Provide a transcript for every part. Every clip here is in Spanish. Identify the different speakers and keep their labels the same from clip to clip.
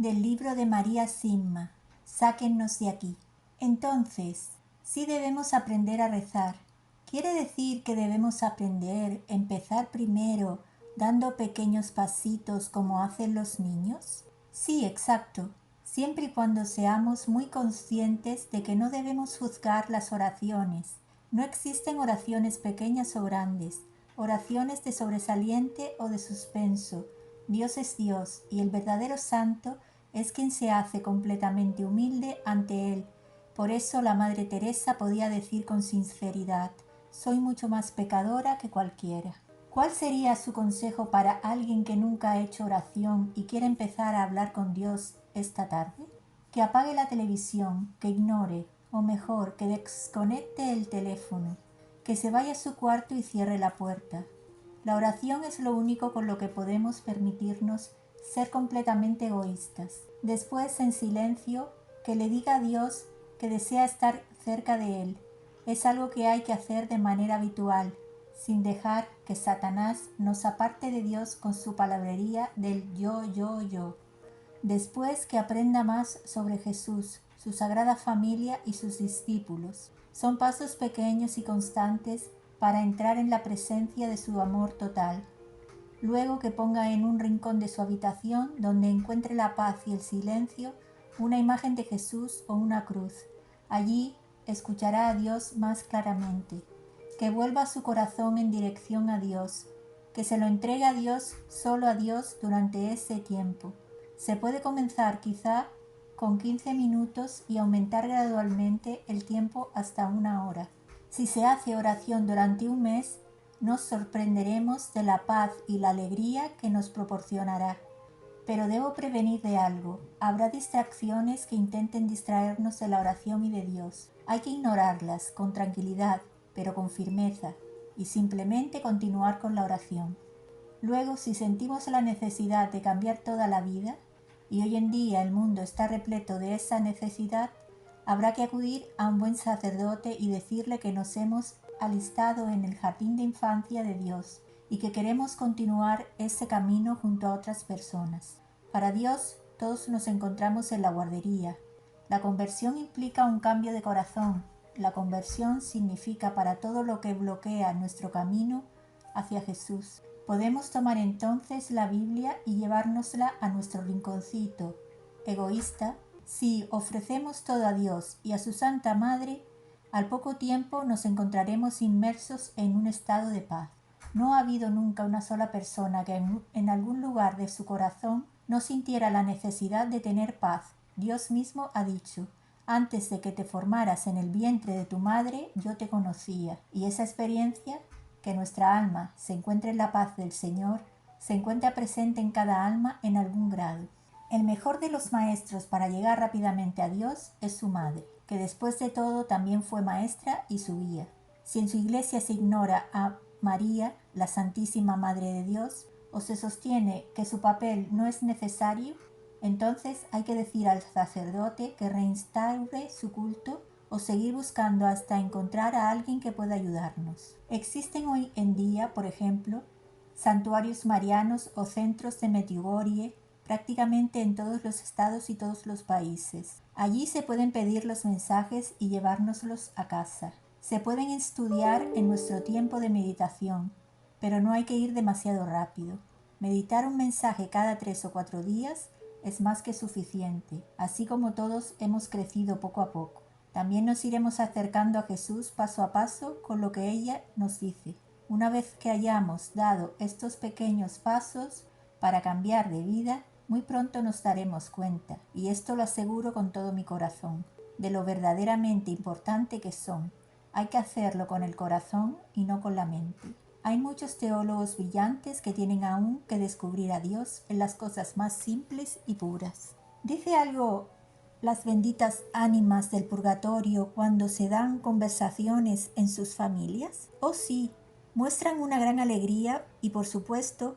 Speaker 1: Del libro de María Simma, Sáquennos de aquí. Entonces, sí debemos aprender a rezar. ¿Quiere decir que debemos empezar primero, dando pequeños pasitos como hacen los niños? Sí, exacto, siempre y cuando seamos muy conscientes de que no debemos juzgar las oraciones. No existen oraciones pequeñas o grandes, oraciones de sobresaliente o de suspenso. Dios es Dios y el verdadero santo es quien se hace completamente humilde ante Él. Por eso la Madre Teresa podía decir con sinceridad: soy mucho más pecadora que cualquiera. ¿Cuál sería su consejo para alguien que nunca ha hecho oración y quiere empezar a hablar con Dios esta tarde? Que apague la televisión, que ignore, o mejor, que desconecte el teléfono, que se vaya a su cuarto y cierre la puerta. La oración es lo único con lo que podemos permitirnos ser completamente egoístas. Después, en silencio, que le diga a Dios que desea estar cerca de Él. Es algo que hay que hacer de manera habitual, sin dejar que Satanás nos aparte de Dios con su palabrería del yo. Después, que aprenda más sobre Jesús, su sagrada familia y sus discípulos. Son pasos pequeños y constantes para entrar en la presencia de su amor total. Luego, que ponga en un rincón de su habitación, donde encuentre la paz y el silencio, una imagen de Jesús o una cruz. Allí escuchará a Dios más claramente. Que vuelva su corazón en dirección a Dios, que se lo entregue a Dios, solo a Dios, durante ese tiempo. Se puede comenzar quizá con 15 minutos y aumentar gradualmente el tiempo hasta 1 hora. Si se hace oración durante un mes, nos sorprenderemos de la paz y la alegría que nos proporcionará. Pero debo prevenir de algo. Habrá distracciones que intenten distraernos de la oración y de Dios. Hay que ignorarlas con tranquilidad, pero con firmeza, y simplemente continuar con la oración. Luego, si sentimos la necesidad de cambiar toda la vida, y hoy en día el mundo está repleto de esa necesidad, habrá que acudir a un buen sacerdote y decirle que nos hemos alistado en el jardín de infancia de Dios y que queremos continuar ese camino junto a otras personas. Para Dios, todos nos encontramos en la guardería. La conversión implica un cambio de corazón. La conversión significa para todo lo que bloquea nuestro camino hacia Jesús. Podemos tomar entonces la Biblia y llevárnosla a nuestro rinconcito egoísta. Si ofrecemos todo a Dios y a su Santa Madre, al poco tiempo nos encontraremos inmersos en un estado de paz. No ha habido nunca una sola persona que en algún lugar de su corazón no sintiera la necesidad de tener paz. Dios mismo ha dicho: antes de que te formaras en el vientre de tu madre, yo te conocía. Y esa experiencia, que nuestra alma se encuentre en la paz del Señor, se encuentra presente en cada alma en algún grado. El mejor de los maestros para llegar rápidamente a Dios es su madre, que después de todo también fue maestra y su guía. Si en su iglesia se ignora a María, la Santísima Madre de Dios, o se sostiene que su papel no es necesario, entonces hay que decir al sacerdote que reinstaure su culto o seguir buscando hasta encontrar a alguien que pueda ayudarnos. Existen hoy en día, por ejemplo, santuarios marianos o centros de Medjugorje prácticamente en todos los estados y todos los países. Allí se pueden pedir los mensajes y llevárnoslos a casa. Se pueden estudiar en nuestro tiempo de meditación, pero no hay que ir demasiado rápido. Meditar un mensaje cada 3 o 4 días es más que suficiente, así como todos hemos crecido poco a poco. También nos iremos acercando a Jesús paso a paso con lo que ella nos dice. Una vez que hayamos dado estos pequeños pasos para cambiar de vida, muy pronto nos daremos cuenta, y esto lo aseguro con todo mi corazón, de lo verdaderamente importante que son. Hay que hacerlo con el corazón y no con la mente. Hay muchos teólogos brillantes que tienen aún que descubrir a Dios en las cosas más simples y puras. ¿Dice algo las benditas ánimas del purgatorio cuando se dan conversaciones en sus familias? Oh sí, muestran una gran alegría y, por supuesto,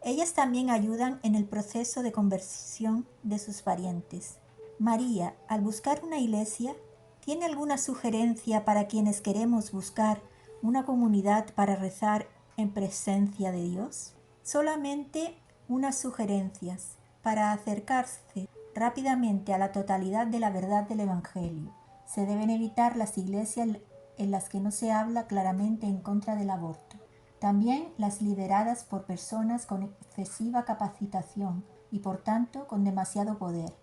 Speaker 1: ellas también ayudan en el proceso de conversión de sus parientes. María, al buscar una iglesia, ¿tiene alguna sugerencia para quienes queremos buscar una comunidad para rezar en presencia de Dios? Solamente unas sugerencias para acercarse rápidamente a la totalidad de la verdad del Evangelio. Se deben evitar las iglesias en las que no se habla claramente en contra del aborto. También las lideradas por personas con excesiva capacitación y por tanto con demasiado poder,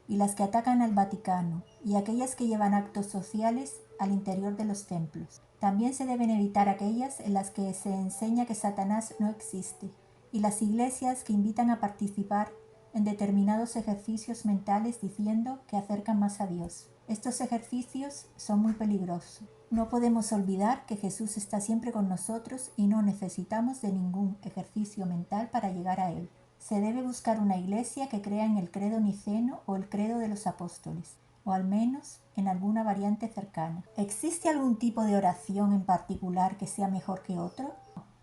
Speaker 1: y las que atacan al Vaticano, y aquellas que llevan actos sociales al interior de los templos. También se deben evitar aquellas en las que se enseña que Satanás no existe, y las iglesias que invitan a participar en determinados ejercicios mentales diciendo que acercan más a Dios. Estos ejercicios son muy peligrosos. No podemos olvidar que Jesús está siempre con nosotros y no necesitamos de ningún ejercicio mental para llegar a Él. Se debe buscar una iglesia que crea en el credo niceno o el credo de los apóstoles, o al menos en alguna variante cercana. ¿Existe algún tipo de oración en particular que sea mejor que otro?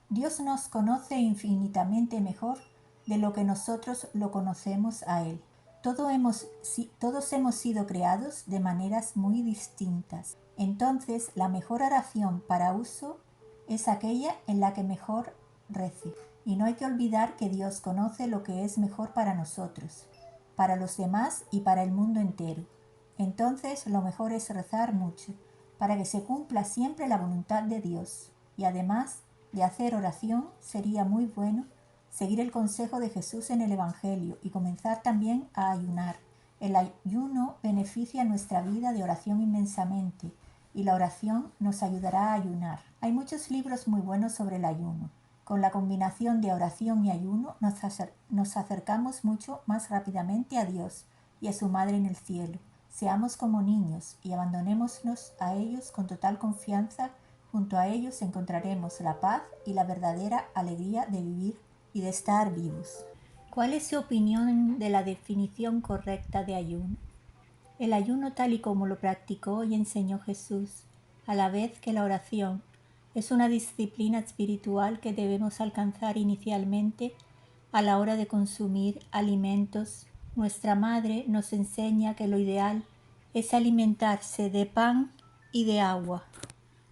Speaker 1: Dios nos conoce infinitamente mejor de lo que nosotros lo conocemos a Él. Todos hemos sido creados de maneras muy distintas. Entonces, la mejor oración para uso es aquella en la que mejor rece. Y no hay que olvidar que Dios conoce lo que es mejor para nosotros, para los demás y para el mundo entero. Entonces, lo mejor es rezar mucho, para que se cumpla siempre la voluntad de Dios. Y además de hacer oración, sería muy bueno seguir el consejo de Jesús en el Evangelio y comenzar también a ayunar. El ayuno beneficia nuestra vida de oración inmensamente y la oración nos ayudará a ayunar. Hay muchos libros muy buenos sobre el ayuno. Con la combinación de oración y ayuno nos acercamos mucho más rápidamente a Dios y a su Madre en el cielo. Seamos como niños y abandonémonos a ellos con total confianza. Junto a ellos encontraremos la paz y la verdadera alegría de vivir y de estar vivos. ¿Cuál es su opinión de la definición correcta de ayuno? El ayuno, tal y como lo practicó y enseñó Jesús, a la vez que la oración, es una disciplina espiritual que debemos alcanzar inicialmente a la hora de consumir alimentos. Nuestra madre nos enseña que lo ideal es alimentarse de pan y de agua,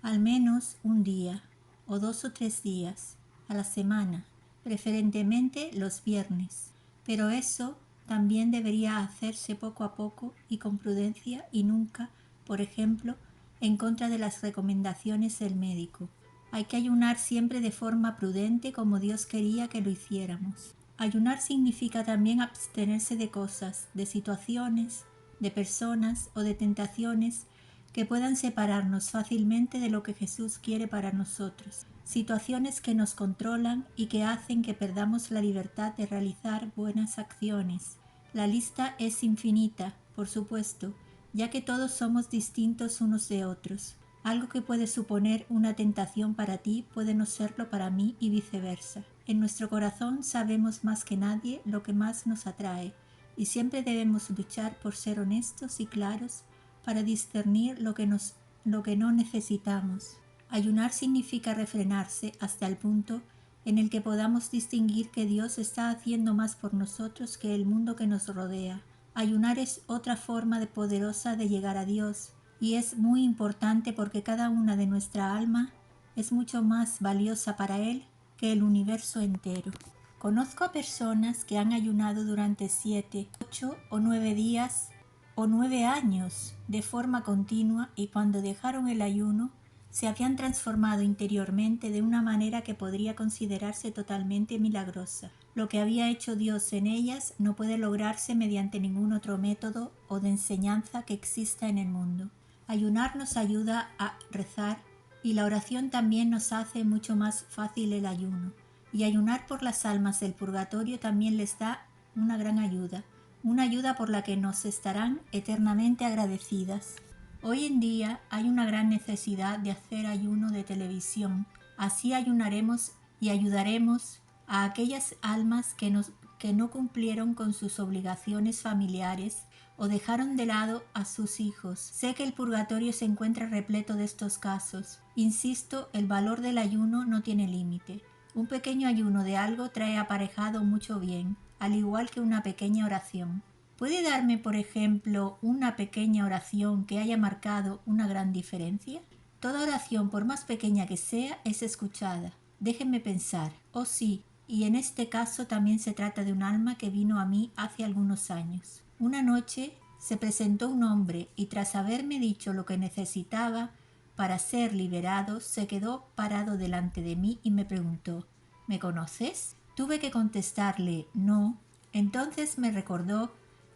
Speaker 1: al menos un día o 2 o 3 días a la semana, preferentemente los viernes, pero eso también debería hacerse poco a poco y con prudencia y nunca, por ejemplo, en contra de las recomendaciones del médico. Hay que ayunar siempre de forma prudente como Dios quería que lo hiciéramos. Ayunar significa también abstenerse de cosas, de situaciones, de personas o de tentaciones que puedan separarnos fácilmente de lo que Jesús quiere para nosotros. Situaciones que nos controlan y que hacen que perdamos la libertad de realizar buenas acciones. La lista es infinita, por supuesto, ya que todos somos distintos unos de otros. Algo que puede suponer una tentación para ti puede no serlo para mí y viceversa. En nuestro corazón sabemos más que nadie lo que más nos atrae y siempre debemos luchar por ser honestos y claros para discernir lo que no necesitamos. Ayunar significa refrenarse hasta el punto en el que podamos distinguir que Dios está haciendo más por nosotros que el mundo que nos rodea. Ayunar es otra forma poderosa de llegar a Dios y es muy importante porque cada una de nuestra alma es mucho más valiosa para Él que el universo entero. Conozco a personas que han ayunado durante 7, 8 o 9 días o 9 años de forma continua y cuando dejaron el ayuno se habían transformado interiormente de una manera que podría considerarse totalmente milagrosa. Lo que había hecho Dios en ellas no puede lograrse mediante ningún otro método o de enseñanza que exista en el mundo. Ayunar nos ayuda a rezar y la oración también nos hace mucho más fácil el ayuno. Y ayunar por las almas del purgatorio también les da una gran ayuda. Una ayuda por la que nos estarán eternamente agradecidas. Hoy en día hay una gran necesidad de hacer ayuno de televisión. Así ayunaremos y ayudaremos a aquellas almas que no cumplieron con sus obligaciones familiares o dejaron de lado a sus hijos. Sé que el purgatorio se encuentra repleto de estos casos. Insisto, el valor del ayuno no tiene límite. Un pequeño ayuno de algo trae aparejado mucho bien, al igual que una pequeña oración. ¿Puede darme, por ejemplo, una pequeña oración que haya marcado una gran diferencia? Toda oración, por más pequeña que sea, es escuchada. Déjenme pensar. Oh sí, y en este caso también se trata de un alma que vino a mí hace algunos años. Una noche se presentó un hombre y tras haberme dicho lo que necesitaba para ser liberado, se quedó parado delante de mí y me preguntó: ¿me conoces? Tuve que contestarle no. Entonces me recordó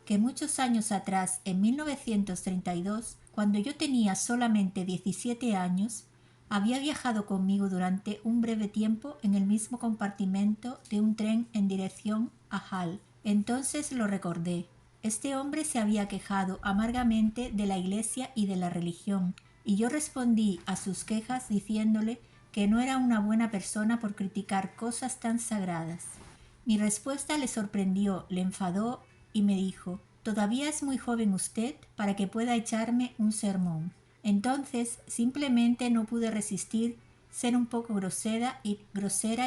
Speaker 1: que muchos años atrás, en 1932, cuando yo tenía solamente 17 años, había viajado conmigo durante un breve tiempo en el mismo compartimento de un tren en dirección a Hull. Entonces lo recordé. Este hombre se había quejado amargamente de la Iglesia y de la religión, y yo respondí a sus quejas diciéndole que no era una buena persona por criticar cosas tan sagradas. Mi respuesta le sorprendió, le enfadó y me dijo: «Todavía es muy joven usted para que pueda echarme un sermón». Entonces simplemente no pude resistir ser un poco grosera y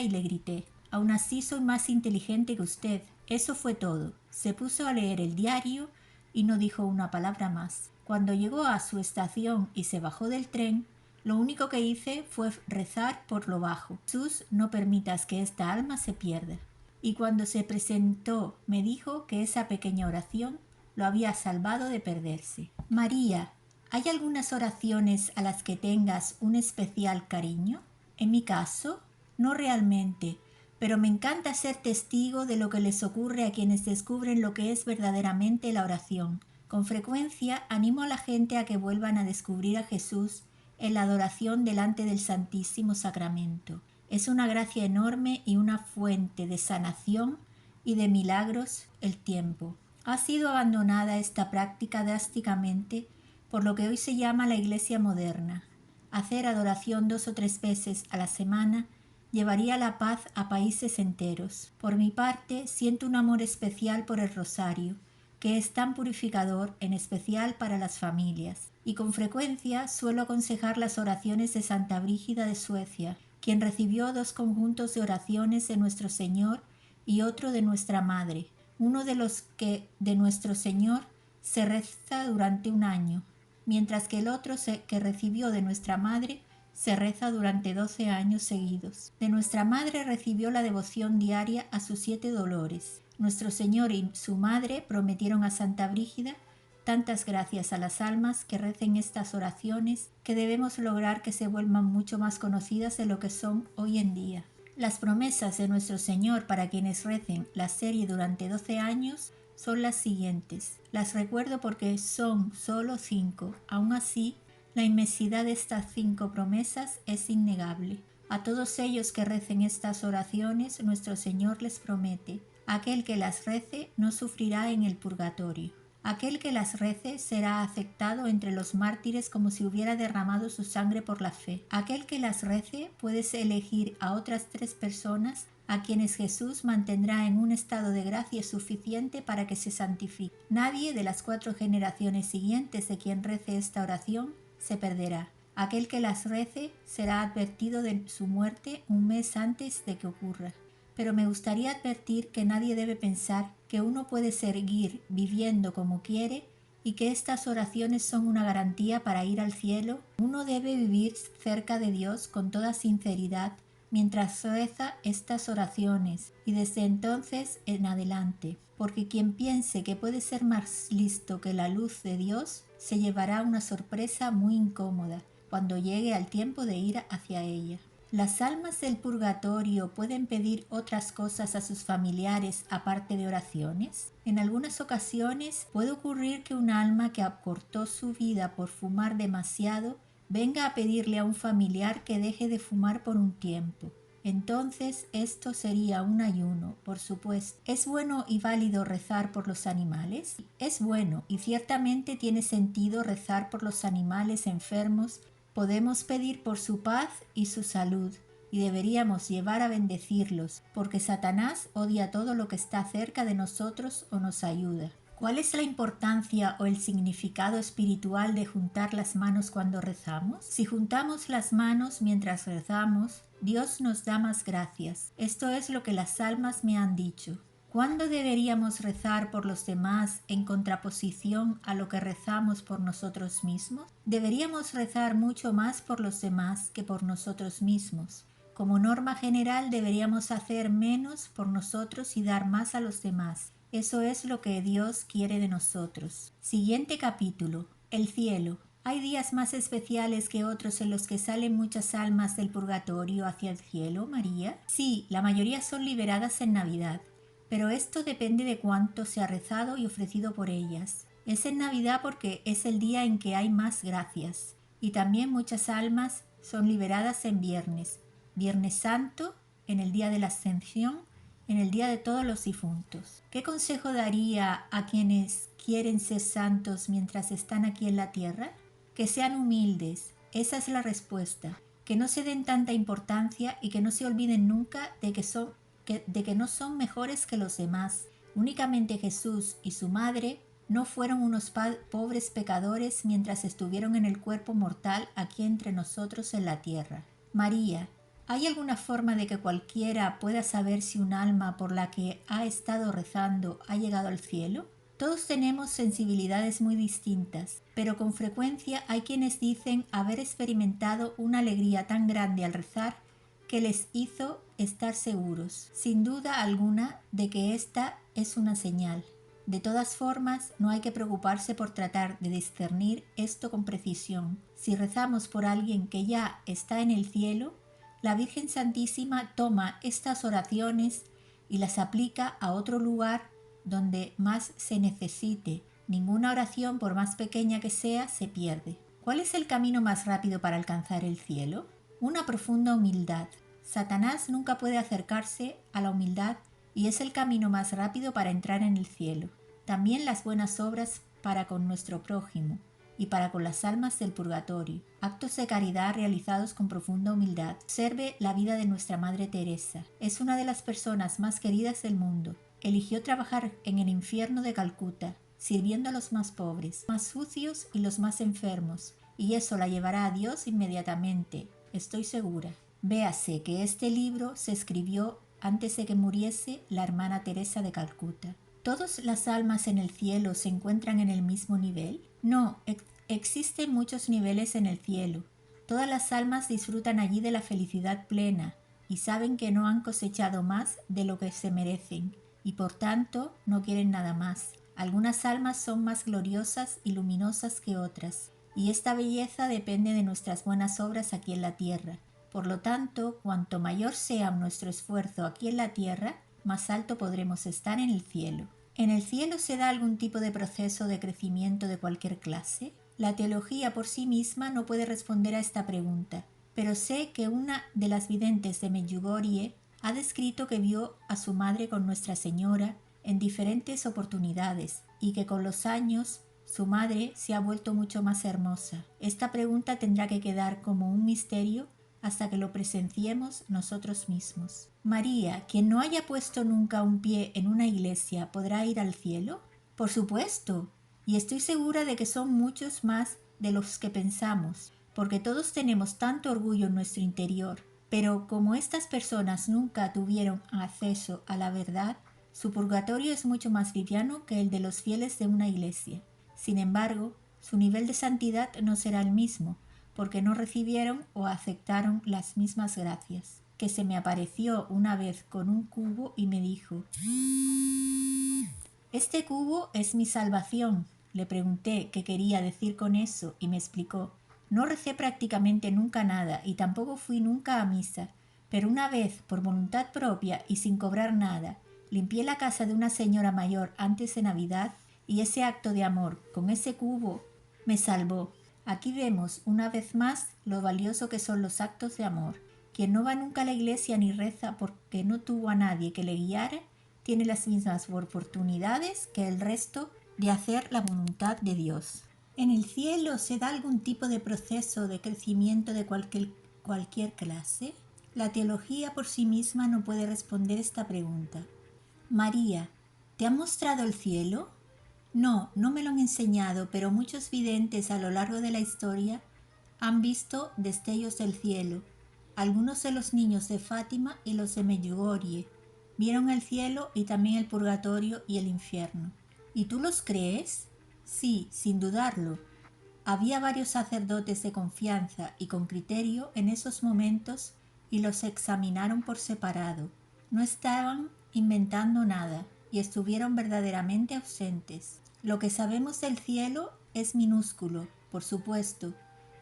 Speaker 1: le grité: «Aún así soy más inteligente que usted». Eso fue todo. Se puso a leer el diario y no dijo una palabra más. Cuando llegó a su estación y se bajó del tren, lo único que hice fue rezar por lo bajo: «Jesús, no permitas que esta alma se pierda». Y cuando se presentó me dijo que esa pequeña oración lo había salvado de perderse. María, ¿hay algunas oraciones a las que tengas un especial cariño? En mi caso, no realmente, pero me encanta ser testigo de lo que les ocurre a quienes descubren lo que es verdaderamente la oración. Con frecuencia animo a la gente a que vuelvan a descubrir a Jesús en la adoración delante del Santísimo Sacramento. Es una gracia enorme y una fuente de sanación y de milagros el tiempo. Ha sido abandonada esta práctica drásticamente por lo que hoy se llama la Iglesia moderna. Hacer adoración 2 o 3 veces a la semana llevaría la paz a países enteros. Por mi parte, siento un amor especial por el rosario, que es tan purificador, en especial para las familias, y con frecuencia suelo aconsejar las oraciones de Santa Brígida de Suecia, quien recibió 2 conjuntos de oraciones de nuestro Señor y otro de nuestra Madre, uno de los que de nuestro Señor se reza durante un año, mientras que el otro que recibió de nuestra Madre se reza durante 12 años seguidos. De nuestra Madre recibió la devoción diaria a sus 7 dolores. Nuestro Señor y su Madre prometieron a Santa Brígida tantas gracias a las almas que recen estas oraciones que debemos lograr que se vuelvan mucho más conocidas de lo que son hoy en día. Las promesas de nuestro Señor para quienes recen la serie durante 12 años son las siguientes. Las recuerdo porque son solo 5. Aún así, la inmensidad de estas 5 promesas es innegable. A todos ellos que recen estas oraciones, nuestro Señor les promete: aquel que las rece no sufrirá en el purgatorio. Aquel que las rece será aceptado entre los mártires como si hubiera derramado su sangre por la fe. Aquel que las rece puedes elegir a otras 3 personas a quienes Jesús mantendrá en un estado de gracia suficiente para que se santifiquen. Nadie de las 4 generaciones siguientes de quien rece esta oración se perderá. Aquel que las rece será advertido de su muerte un mes antes de que ocurra. Pero me gustaría advertir que nadie debe pensar que uno puede seguir viviendo como quiere y que estas oraciones son una garantía para ir al cielo. Uno debe vivir cerca de Dios con toda sinceridad mientras reza estas oraciones y desde entonces en adelante, porque quien piense que puede ser más listo que la luz de Dios se llevará una sorpresa muy incómoda cuando llegue al tiempo de ir hacia ella. ¿Las almas del purgatorio pueden pedir otras cosas a sus familiares aparte de oraciones? En algunas ocasiones puede ocurrir que un alma que acortó su vida por fumar demasiado venga a pedirle a un familiar que deje de fumar por un tiempo. Entonces esto sería un ayuno, por supuesto. ¿Es bueno y válido rezar por los animales? Es bueno y ciertamente tiene sentido rezar por los animales enfermos. Podemos pedir por su paz y su salud, y deberíamos llevar a bendecirlos, porque Satanás odia todo lo que está cerca de nosotros o nos ayuda. ¿Cuál es la importancia o el significado espiritual de juntar las manos cuando rezamos? Si juntamos las manos mientras rezamos, Dios nos da más gracias. Esto es lo que las almas me han dicho. ¿Cuándo deberíamos rezar por los demás en contraposición a lo que rezamos por nosotros mismos? Deberíamos rezar mucho más por los demás que por nosotros mismos. Como norma general deberíamos hacer menos por nosotros y dar más a los demás. Eso es lo que Dios quiere de nosotros. Siguiente capítulo. El cielo. ¿Hay días más especiales que otros en los que salen muchas almas del purgatorio hacia el cielo, María? Sí, la mayoría son liberadas en Navidad, pero esto depende de cuánto se ha rezado y ofrecido por ellas. Es en Navidad porque es el día en que hay más gracias, y también muchas almas son liberadas en viernes, Viernes Santo, en el día de la Ascensión, en el día de todos los difuntos. ¿Qué consejo daría a quienes quieren ser santos mientras están aquí en la tierra? Que sean humildes, esa es la respuesta. Que no se den tanta importancia y que no se olviden nunca de que no son mejores que los demás. Únicamente Jesús y su madre no fueron unos pobres pecadores mientras estuvieron en el cuerpo mortal aquí entre nosotros en la tierra. María, ¿hay alguna forma de que cualquiera pueda saber si un alma por la que ha estado rezando ha llegado al cielo? Todos tenemos sensibilidades muy distintas, pero con frecuencia hay quienes dicen haber experimentado una alegría tan grande al rezar que les hizo estar seguros, sin duda alguna, de que esta es una señal. De todas formas, no hay que preocuparse por tratar de discernir esto con precisión. Si rezamos por alguien que ya está en el cielo, la Virgen Santísima toma estas oraciones y las aplica a otro lugar donde más se necesite. Ninguna oración, por más pequeña que sea, se pierde. ¿Cuál es el camino más rápido para alcanzar el cielo? Una profunda humildad. Satanás nunca puede acercarse a la humildad y es el camino más rápido para entrar en el cielo. También las buenas obras para con nuestro prójimo y para con las almas del purgatorio. Actos de caridad realizados con profunda humildad. Observe la vida de nuestra Madre Teresa. Es una de las personas más queridas del mundo. Eligió trabajar en el infierno de Calcuta, sirviendo a los más pobres, más sucios y los más enfermos, y eso la llevará a Dios inmediatamente, estoy segura. Véase que este libro se escribió antes de que muriese la hermana Teresa de Calcuta. ¿Todas las almas en el cielo se encuentran en el mismo nivel? No, existen muchos niveles en el cielo. Todas las almas disfrutan allí de la felicidad plena y saben que no han cosechado más de lo que se merecen y por tanto no quieren nada más. Algunas almas son más gloriosas y luminosas que otras, y esta belleza depende de nuestras buenas obras aquí en la tierra. Por lo tanto, cuanto mayor sea nuestro esfuerzo aquí en la tierra, más alto podremos estar en el cielo. ¿En el cielo se da algún tipo de proceso de crecimiento de cualquier clase? La teología por sí misma no puede responder a esta pregunta, pero sé que una de las videntes de Medjugorje ha descrito que vio a su madre con Nuestra Señora en diferentes oportunidades y que con los años su madre se ha vuelto mucho más hermosa. Esta pregunta tendrá que quedar como un misterio hasta que lo presenciemos nosotros mismos. María, quien no haya puesto nunca un pie en una iglesia, ¿podrá ir al cielo? Por supuesto, y estoy segura de que son muchos más de los que pensamos, porque todos tenemos tanto orgullo en nuestro interior. Pero como estas personas nunca tuvieron acceso a la verdad, su purgatorio es mucho más liviano que el de los fieles de una iglesia. Sin embargo, su nivel de santidad no será el mismo, porque no recibieron o aceptaron las mismas gracias. Que se me apareció una vez con un cubo y me dijo: «Este cubo es mi salvación». Le pregunté qué quería decir con eso y me explicó: «No recé prácticamente nunca nada y tampoco fui nunca a misa, pero una vez, por voluntad propia y sin cobrar nada, limpié la casa de una señora mayor antes de Navidad y ese acto de amor con ese cubo me salvó». Aquí vemos una vez más lo valioso que son los actos de amor. Quien no va nunca a la iglesia ni reza porque no tuvo a nadie que le guiara, tiene las mismas oportunidades que el resto de hacer la voluntad de Dios. ¿En el cielo se da algún tipo de proceso de crecimiento de cualquier clase? La teología por sí misma no puede responder esta pregunta. María, ¿te han mostrado el cielo? No, no me lo han enseñado, pero muchos videntes a lo largo de la historia han visto destellos del cielo. Algunos de los niños de Fátima y los de Medjugorje vieron el cielo y también el purgatorio y el infierno. ¿Y tú los crees? Sí, sin dudarlo. Había varios sacerdotes de confianza y con criterio en esos momentos y los examinaron por separado. No estaban inventando nada. y estuvieron verdaderamente ausentes. Lo que sabemos del cielo es minúsculo, por supuesto,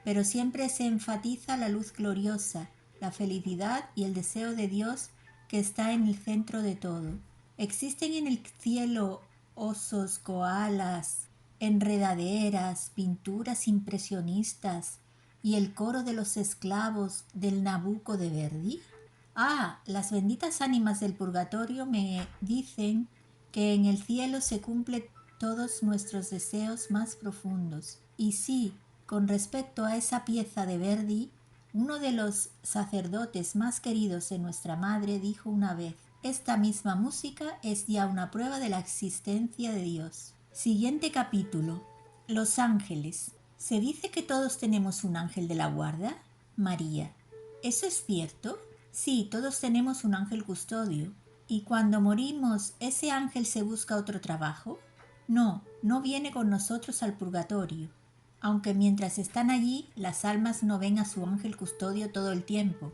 Speaker 1: pero siempre se enfatiza la luz gloriosa, la felicidad y el deseo de Dios que está en el centro de todo. Existen en el cielo osos, koalas, enredaderas, pinturas impresionistas y el coro de los esclavos del Nabucco de Verdi. Ah, las benditas ánimas del purgatorio me dicen que en el cielo se cumplen todos nuestros deseos más profundos. Y sí, con respecto a esa pieza de Verdi, uno de los sacerdotes más queridos de nuestra madre dijo una vez: esta misma música es ya una prueba de la existencia de Dios. Siguiente capítulo. Los ángeles. ¿Se dice que todos tenemos un ángel de la guarda? María. ¿Eso es cierto? Sí, todos tenemos un ángel custodio. ¿Y cuando morimos, ese ángel se busca otro trabajo? No, no viene con nosotros al purgatorio, aunque mientras están allí, las almas no ven a su ángel custodio todo el tiempo.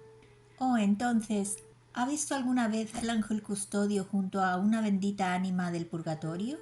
Speaker 1: Oh, entonces, ¿ha visto alguna vez al ángel custodio junto a una bendita ánima del purgatorio?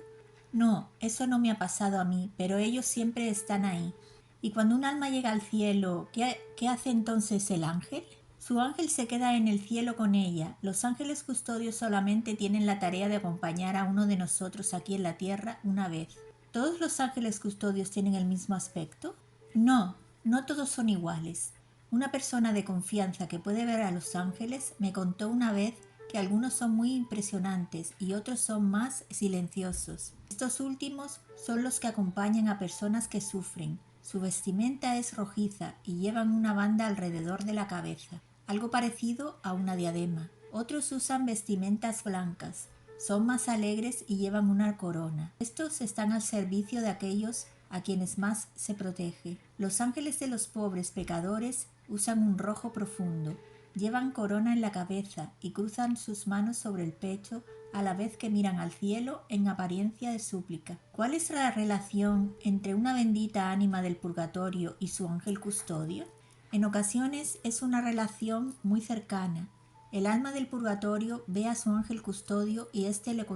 Speaker 1: No, eso no me ha pasado a mí, pero ellos siempre están ahí. Y cuando un alma llega al cielo, ¿qué hace entonces el ángel? Su ángel se queda en el cielo con ella. Los ángeles custodios solamente tienen la tarea de acompañar a uno de nosotros aquí en la tierra una vez. ¿Todos los ángeles custodios tienen el mismo aspecto? No, no todos son iguales. Una persona de confianza que puede ver a los ángeles me contó una vez que algunos son muy impresionantes y otros son más silenciosos. Estos últimos son los que acompañan a personas que sufren. Su vestimenta es rojiza y llevan una banda alrededor de la cabeza, algo parecido a una diadema. Otros usan vestimentas blancas, son más alegres y llevan una corona. Estos están al servicio de aquellos a quienes más se protege. Los ángeles de los pobres pecadores usan un rojo profundo, llevan corona en la cabeza y cruzan sus manos sobre el pecho a la vez que miran al cielo en apariencia de súplica. ¿Cuál es la relación entre una bendita ánima del purgatorio y su ángel custodio? En ocasiones es una relación muy cercana. El alma del purgatorio ve a su ángel custodio y éste lo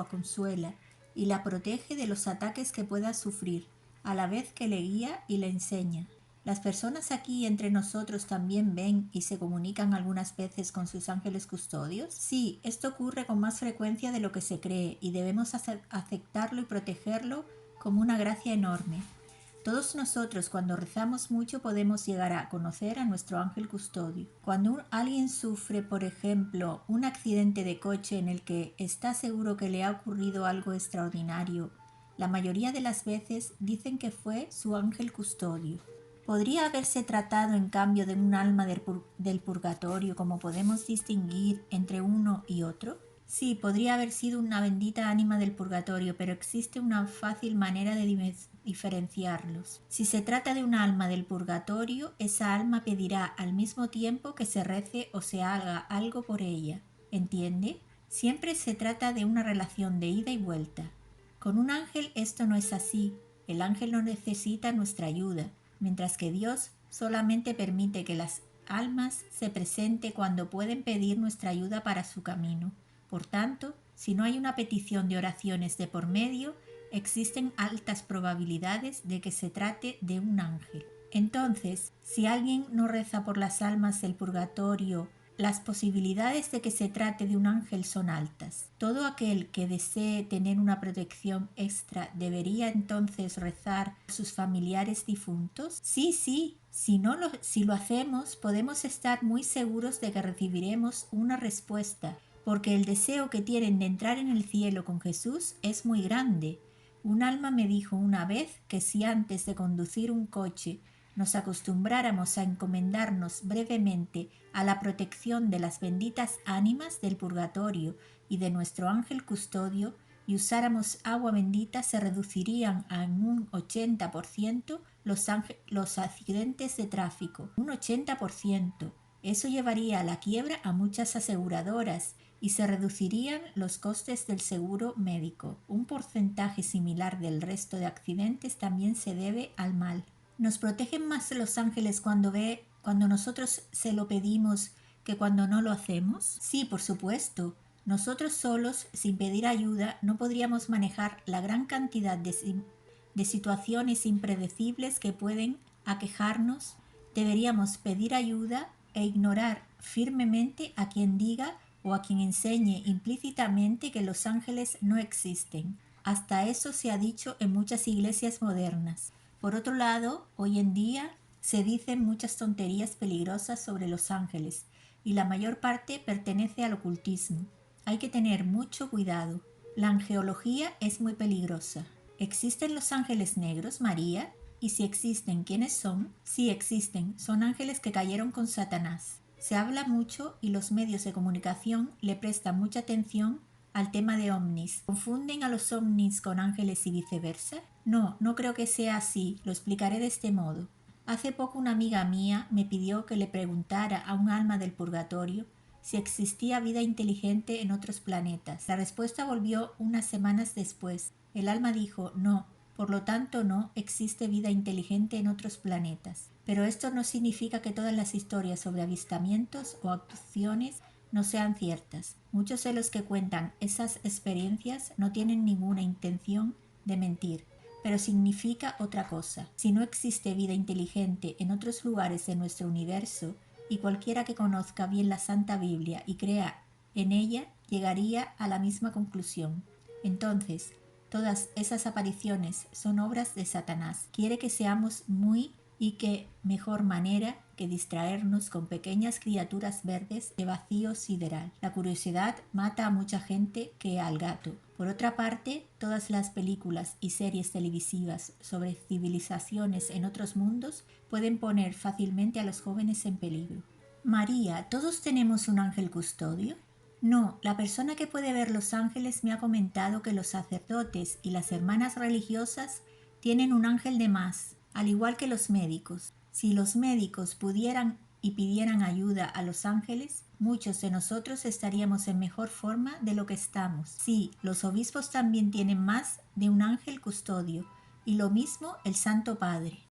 Speaker 1: consuela y la protege de los ataques que pueda sufrir, a la vez que le guía y le enseña. ¿Las personas aquí entre nosotros también ven y se comunican algunas veces con sus ángeles custodios? Sí, esto ocurre con más frecuencia de lo que se cree y debemos aceptarlo y protegerlo como una gracia enorme. Todos nosotros cuando rezamos mucho podemos llegar a conocer a nuestro ángel custodio. Cuando alguien sufre, por ejemplo, un accidente de coche en el que está seguro que le ha ocurrido algo extraordinario, la mayoría de las veces dicen que fue su ángel custodio. ¿Podría haberse tratado en cambio de un alma del purgatorio, como podemos distinguir entre uno y otro? Sí, podría haber sido una bendita ánima del purgatorio, pero existe una fácil manera de diferenciarlos. Si se trata de un alma del purgatorio, esa alma pedirá al mismo tiempo que se rece o se haga algo por ella. ¿Entiende? Siempre se trata de una relación de ida y vuelta. Con un ángel esto no es así. El ángel no necesita nuestra ayuda, mientras que Dios solamente permite que las almas se presenten cuando pueden pedir nuestra ayuda para su camino. Por tanto, si no hay una petición de oraciones de por medio, existen altas probabilidades de que se trate de un ángel. Entonces, si alguien no reza por las almas del purgatorio, las posibilidades de que se trate de un ángel son altas. Todo aquel que desee tener una protección extra debería entonces rezar por sus familiares difuntos. Sí, si lo hacemos, podemos estar muy seguros de que recibiremos una respuesta, porque el deseo que tienen de entrar en el cielo con Jesús es muy grande. Un alma me dijo una vez que si antes de conducir un coche nos acostumbráramos a encomendarnos brevemente a la protección de las benditas ánimas del purgatorio y de nuestro ángel custodio y usáramos agua bendita, se reducirían a un 80% los accidentes de tráfico. Un 80%. Eso llevaría a la quiebra a muchas aseguradoras y se reducirían los costes del seguro médico. Un porcentaje similar del resto de accidentes también se debe al mal. ¿Nos protegen más los ángeles cuando nosotros se lo pedimos que cuando no lo hacemos? Sí, por supuesto. Nosotros solos, sin pedir ayuda, no podríamos manejar la gran cantidad de situaciones impredecibles que pueden aquejarnos. Deberíamos pedir ayuda e ignorar firmemente a quien diga o a quien enseñe implícitamente que los ángeles no existen. Hasta eso se ha dicho en muchas iglesias modernas. Por otro lado, hoy en día se dicen muchas tonterías peligrosas sobre los ángeles y la mayor parte pertenece al ocultismo. Hay que tener mucho cuidado. La angeología es muy peligrosa. ¿Existen los ángeles negros, María? Y si existen, ¿quiénes son? Sí existen, son ángeles que cayeron con Satanás. Se habla mucho y los medios de comunicación le prestan mucha atención al tema de ovnis. ¿Confunden a los ovnis con ángeles y viceversa? No, no creo que sea así. Lo explicaré de este modo. Hace poco una amiga mía me pidió que le preguntara a un alma del purgatorio si existía vida inteligente en otros planetas. La respuesta volvió unas semanas después. El alma dijo no, por lo tanto no existe vida inteligente en otros planetas. Pero esto no significa que todas las historias sobre avistamientos o abducciones no sean ciertas. Muchos de los que cuentan esas experiencias no tienen ninguna intención de mentir, pero significa otra cosa. Si no existe vida inteligente en otros lugares de nuestro universo, y cualquiera que conozca bien la Santa Biblia y crea en ella, llegaría a la misma conclusión. Entonces, todas esas apariciones son obras de Satanás. Quiere que seamos muy y qué mejor manera que distraernos con pequeñas criaturas verdes de vacío sideral. La curiosidad mata a mucha gente que al gato. Por otra parte, todas las películas y series televisivas sobre civilizaciones en otros mundos pueden poner fácilmente a los jóvenes en peligro. María, ¿todos tenemos un ángel custodio? No, la persona que puede ver los ángeles me ha comentado que los sacerdotes y las hermanas religiosas tienen un ángel de más, al igual que los médicos. Si los médicos pudieran y pidieran ayuda a los ángeles, muchos de nosotros estaríamos en mejor forma de lo que estamos. Sí, los obispos también tienen más de un ángel custodio, y lo mismo el Santo Padre.